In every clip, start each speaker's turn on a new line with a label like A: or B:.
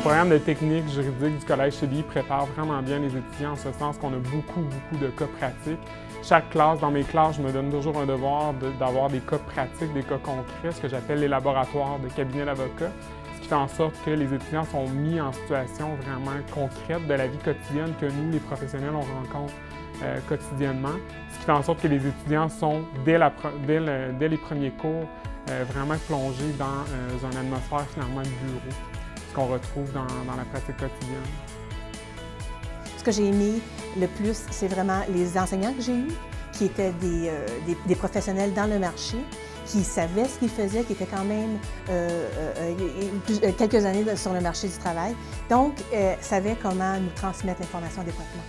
A: programme de technique juridique du Collège CDI prépare vraiment bien les étudiants en ce sens qu'on a beaucoup de cas pratiques. Chaque classe, dans mes classes, je me donne toujours un devoir d'avoir des cas pratiques, des cas concrets, ce que j'appelle les laboratoires de cabinet d'avocats, ce qui fait en sorte que les étudiants sont mis en situation vraiment concrète de la vie quotidienne que nous, les professionnels, on rencontre quotidiennement, ce qui fait en sorte que les étudiants sont, dès les premiers cours, vraiment plongés dans une atmosphère finalement de bureau, ce qu'on retrouve dans la pratique quotidienne.
B: Ce que j'ai aimé le plus, c'est vraiment les enseignants que j'ai eus, qui étaient des professionnels dans le marché, qui savaient ce qu'ils faisaient, qui étaient quand même quelques années sur le marché du travail, donc savaient comment nous transmettre l'information adéquatement.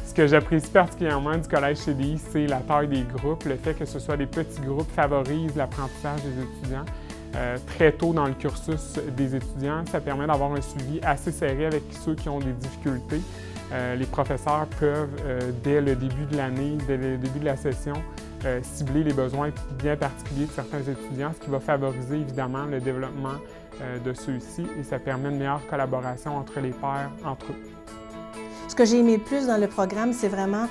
A: Ce que j'apprécie particulièrement du Collège CDI, c'est la taille des groupes. Le fait que ce soit des petits groupes favorise l'apprentissage des étudiants. Très tôt dans le cursus des étudiants, ça permet d'avoir un suivi assez serré avec ceux qui ont des difficultés. Les professeurs peuvent, dès le début de l'année, dès le début de la session, cibler les besoins bien particuliers de certains étudiants, ce qui va favoriser évidemment le développement de ceux-ci et ça permet une meilleure collaboration entre les pairs, entre eux.
B: Ce que j'ai aimé le plus dans le programme, c'est vraiment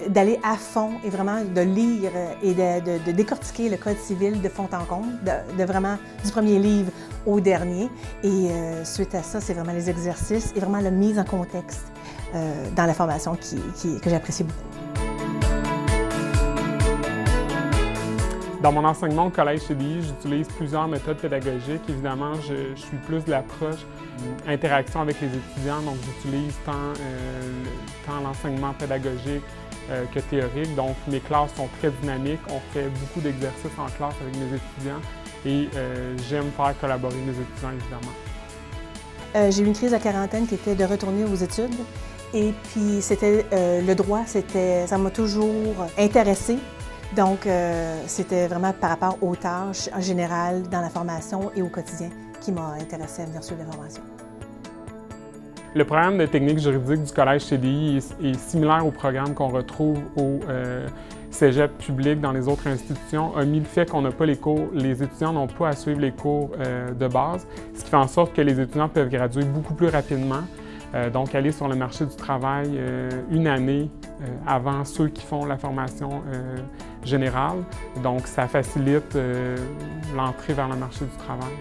B: d'aller à fond et vraiment de lire et de décortiquer le Code civil de fond en comble, vraiment du premier livre au dernier. Et suite à ça, c'est vraiment les exercices et vraiment la mise en contexte dans la formation que j'apprécie beaucoup.
A: Dans mon enseignement au Collège CDI, j'utilise plusieurs méthodes pédagogiques. Évidemment, je suis plus de l'approche interaction avec les étudiants, donc j'utilise tant l'enseignement pédagogique que théorique. Donc mes classes sont très dynamiques, on fait beaucoup d'exercices en classe avec mes étudiants et j'aime faire collaborer mes étudiants, évidemment.
B: J'ai eu une crise de quarantaine qui était de retourner aux études et puis c'était le droit, ça m'a toujours intéressée. Donc, c'était vraiment par rapport aux tâches en général dans la formation et au quotidien qui m'a intéressée à venir suivre la formation.
A: Le programme de technique juridique du Collège CDI est similaire au programme qu'on retrouve au cégep public dans les autres institutions, omis le fait qu'on n'a pas les cours, les étudiants n'ont pas à suivre les cours de base, ce qui fait en sorte que les étudiants peuvent graduer beaucoup plus rapidement. Donc, aller sur le marché du travail une année avant ceux qui font la formation générale. Donc, ça facilite l'entrée vers le marché du travail.